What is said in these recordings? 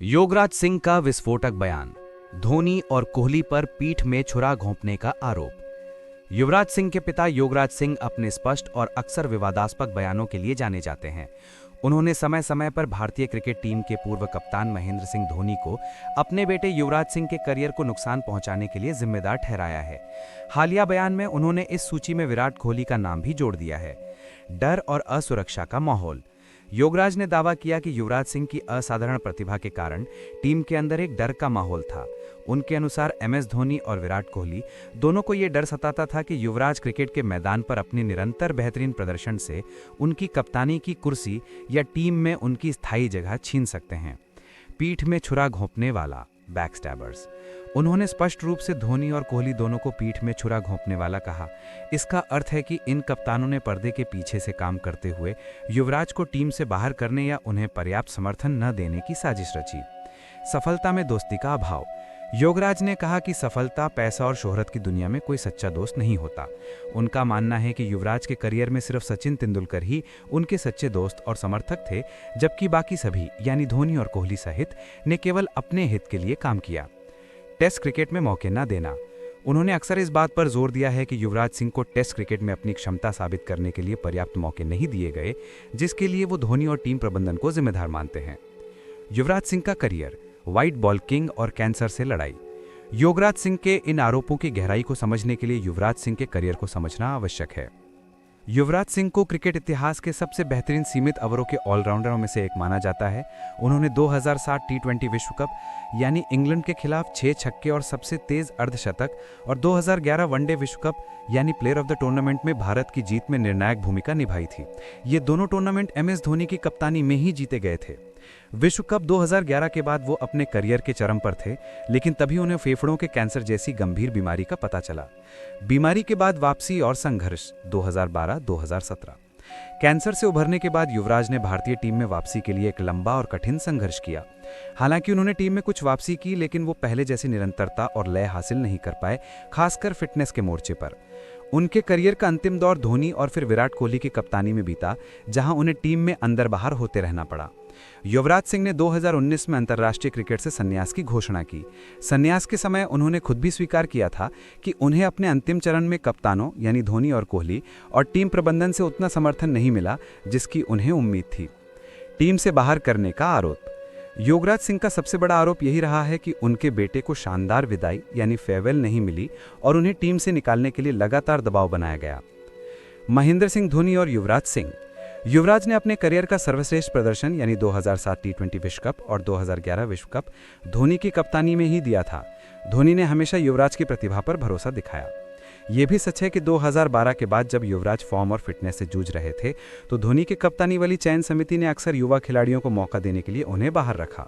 योगराज सिंह का विस्फोटक बयान। धोनी और कोहली पर पीठ में छुरा घोंपने का आरोप। युवराज सिंह के पिता योगराज सिंह अपने स्पष्ट और अक्सर विवादास्पद बयानों के लिए जाने जाते हैं। उन्होंने समय समय पर भारतीय क्रिकेट टीम के पूर्व कप्तान महेंद्र सिंह धोनी को अपने बेटे युवराज सिंह के करियर को नुकसान पहुंचाने के लिए जिम्मेदार ठहराया है। हालिया बयान में उन्होंने इस सूची में विराट कोहली का नाम भी जोड़ दिया है। डर और असुरक्षा का माहौल। योगराज ने दावा किया कि युवराज सिंह की असाधारण प्रतिभा के कारण टीम के अंदर एक डर का माहौल था। उनके अनुसार एमएस धोनी और विराट कोहली दोनों को यह डर सताता था कि युवराज क्रिकेट के मैदान पर अपनी निरंतर बेहतरीन प्रदर्शन से उनकी कप्तानी की कुर्सी या टीम में उनकी स्थायी जगह छीन सकते हैं। पीठ में छुरा घोंपने वाला, बैकस्टैबर्स। उन्होंने स्पष्ट रूप से धोनी और कोहली दोनों को पीठ में छुरा घोंपने वाला कहा। इसका अर्थ है कि इन कप्तानों ने पर्दे के पीछे से काम करते हुए युवराज को टीम से बाहर करने या उन्हें पर्याप्त समर्थन न देने की साजिश रची। सफलता में दोस्ती का अभाव। योगराज ने कहा कि सफलता, पैसा और शोहरत की दुनिया में कोई सच्चा दोस्त नहीं होता। उनका मानना है कि युवराज के करियर में सिर्फ सचिन तेंदुलकर ही उनके सच्चे दोस्त और समर्थक थे, जबकि बाकी सभी यानी धोनी और कोहली सहित ने केवल अपने हित के लिए काम किया। टेस्ट क्रिकेट में मौके न देना। उन्होंने अक्सर इस बात पर जोर दिया है कि युवराज सिंह को टेस्ट क्रिकेट में अपनी क्षमता साबित करने के लिए पर्याप्त मौके नहीं दिए गए, जिसके लिए वो धोनी और टीम प्रबंधन को जिम्मेदार मानते हैं। युवराज सिंह का करियर, व्हाइट बॉल किंग और कैंसर से लड़ाई। योगराज सिंह के इन आरोपों की गहराई को समझने के लिए युवराज सिंह के करियर को समझना आवश्यक है। युवराज सिंह को क्रिकेट इतिहास के सबसे बेहतरीन सीमित ओवरों के ऑलराउंडरों में से एक माना जाता है। उन्होंने 2007 टी20 विश्व कप यानी इंग्लैंड के खिलाफ 6 छक्के और सबसे तेज अर्धशतक और 2011 वनडे विश्व कप यानी प्लेयर ऑफ द टूर्नामेंट में भारत की जीत में निर्णायक भूमिका निभाई थी। ये दोनों टूर्नामेंट एमएस धोनी की कप्तानी में ही जीते गए थे। विश्व कप 2011 के बाद वो अपने करियर के चरम पर थे, लेकिन तभी उन्हें फेफड़ों के कैंसर जैसी गंभीर बीमारी का पता चला। बीमारी के बाद वापसी और संघर्ष 2012-2017। कैंसर से उभरने के बाद युवराज ने भारतीय टीम में वापसी के लिए एक लंबा और कठिन संघर्ष किया। हालांकि उन्होंने टीम में कुछ वापसी की, लेकिन वो पहले जैसी निरंतरता और लय हासिल नहीं कर पाए, खासकर फिटनेस के मोर्चे पर। उनके करियर का अंतिम दौर धोनी और फिर विराट कोहली की कप्तानी में बीता, जहां उन्हें टीम में अंदर बाहर होते रहना पड़ा। युवराज सिंह ने 2019 में अंतर्राष्ट्रीय क्रिकेट से संन्यास की घोषणा की। संन्यास के समय उन्होंने खुद भी स्वीकार किया था कि उन्हें अपने अंतिम चरण में कप्तानों यानी धोनी और कोहली और टीम प्रबंधन से उतना समर्थन नहीं मिला जिसकी उन्हें उम्मीद थी। टीम से बाहर करने का आरोप। योगराज सिंह का सबसे बड़ा आरोप यही रहा है कि उनके बेटे को शानदार विदाई यानी फेयरवेल नहीं मिली और उन्हें टीम से निकालने के लिए लगातार दबाव बनाया गया। महेंद्र सिंह धोनी और युवराज सिंह। युवराज ने अपने करियर का सर्वश्रेष्ठ प्रदर्शन यानी 2007 टी20 विश्व कप और 2011 विश्व कप धोनी की कप्तानी में ही दिया था। धोनी ने हमेशा युवराज की प्रतिभा पर भरोसा दिखाया। यह भी सच है कि 2012 के बाद जब युवराज फॉर्म और फिटनेस से जूझ रहे थे, तो धोनी की कप्तानी वाली चयन समिति ने अक्सर युवा खिलाड़ियों को मौका देने के लिए उन्हें बाहर रखा।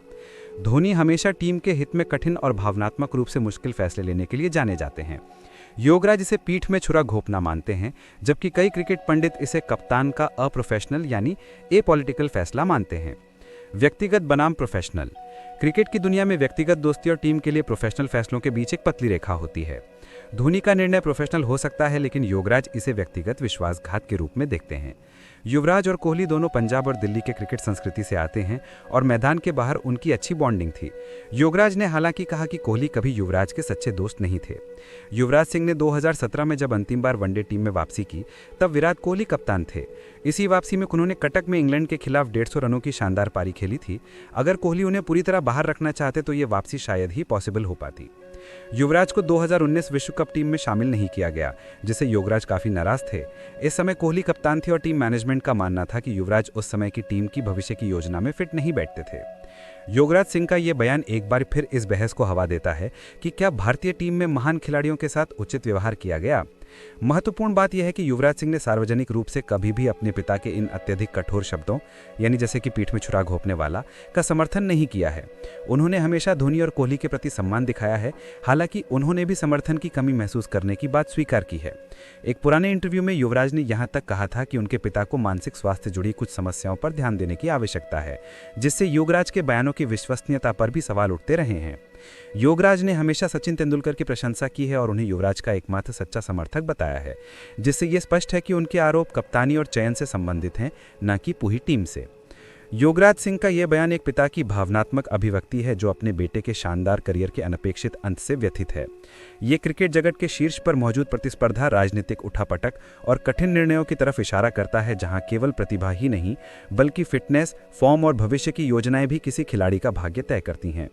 धोनी हमेशा टीम के हित में कठिन और भावनात्मक रूप से मुश्किल फैसले लेने के लिए जाने जाते हैं। योगराज इसे पीठ में छुरा घोंपना मानते हैं, जबकि कई क्रिकेट पंडित इसे कप्तान का अप्रोफेशनल यानी एपॉलिटिकल फैसला मानते हैं। व्यक्तिगत बनाम प्रोफेशनल। क्रिकेट की दुनिया में व्यक्तिगत दोस्ती और टीम के लिए प्रोफेशनल फैसलों के बीच एक पतली रेखा होती है। धोनी का निर्णय प्रोफेशनल हो सकता है, लेकिन योगराज इसे व्यक्तिगत विश्वासघात के रूप में देखते हैं। युवराज और कोहली दोनों पंजाब और दिल्ली के क्रिकेट संस्कृति से आते हैं और मैदान के बाहर उनकी अच्छी बॉन्डिंग थी। योगराज ने हालांकि कहा कि कोहली कभी युवराज के सच्चे दोस्त नहीं थे। युवराज सिंह ने 2017 में जब अंतिम बार वनडे टीम में वापसी की, तब विराट कोहली कप्तान थे। इसी वापसी में उन्होंने कटक में इंग्लैंड के खिलाफ 150 रनों की शानदार पारी खेली थी। अगर कोहली उन्हें पूरी तरह बाहर रखना चाहते तो ये वापसी शायद ही पॉसिबल हो पाती। युवराज को 2019 विश्व कप टीम में शामिल नहीं किया गया, जिससे योगराज काफी नाराज थे। इस समय कोहली कप्तान थे और टीम मैनेजमेंट का मानना था कि युवराज उस समय की टीम की भविष्य की योजना में फिट नहीं बैठते थे। योगराज सिंह का यह बयान एक बार फिर इस बहस को हवा देता है कि क्या भारतीय टीम में महान खिलाड़ियों के साथ उचित व्यवहार किया गया। महत्वपूर्ण बात यह है कि युवराज सिंह ने सार्वजनिक रूप से कभी भी अपने पिता के इन अत्यधिक कठोर शब्दों यानी जैसे कि पीठ में छुरा घोंपने वाला का समर्थन नहीं किया है। उन्होंने हमेशा धोनी और कोहली के प्रति सम्मान दिखाया है। हालांकि उन्होंने भी समर्थन की कमी महसूस करने की बात स्वीकार की है। एक पुराने इंटरव्यू में युवराज ने यहां तक कहा था कि उनके पिता को मानसिक स्वास्थ्य जुड़ी कुछ समस्याओं पर ध्यान देने की आवश्यकता है, जिससे योगराज के बयानों की विश्वसनीयता पर भी सवाल उठते रहे हैं। योगराज ने हमेशा सचिन तेंदुलकर की प्रशंसा की है और उन्हें युवराज का एकमात्र सच्चा समर्थक बताया है, जिससे यह स्पष्ट है कि उनके आरोप कप्तानी और चयन से संबंधित हैं, न कि पूरी टीम से। योगराज सिंह का यह बयान एक पिता की भावनात्मक अभिव्यक्ति है जो अपने बेटे के शानदार करियर के अनपेक्षित अंत से व्यथित है। ये क्रिकेट जगत के शीर्ष पर मौजूद प्रतिस्पर्धा, राजनीतिक उठापटक और कठिन निर्णयों की तरफ इशारा करता है, जहां केवल प्रतिभा ही नहीं बल्कि फिटनेस, फॉर्म और भविष्य की योजनाएं भी किसी खिलाड़ी का भाग्य तय करती हैं।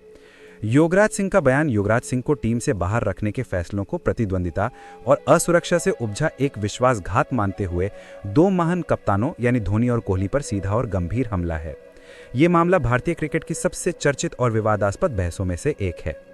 योगराज सिंह का बयान युवराज सिंह को टीम से बाहर रखने के फैसलों को प्रतिद्वंदिता और असुरक्षा से उपजा एक विश्वासघात मानते हुए दो महान कप्तानों यानी धोनी और कोहली पर सीधा और गंभीर हमला है। ये मामला भारतीय क्रिकेट की सबसे चर्चित और विवादास्पद बहसों में से एक है।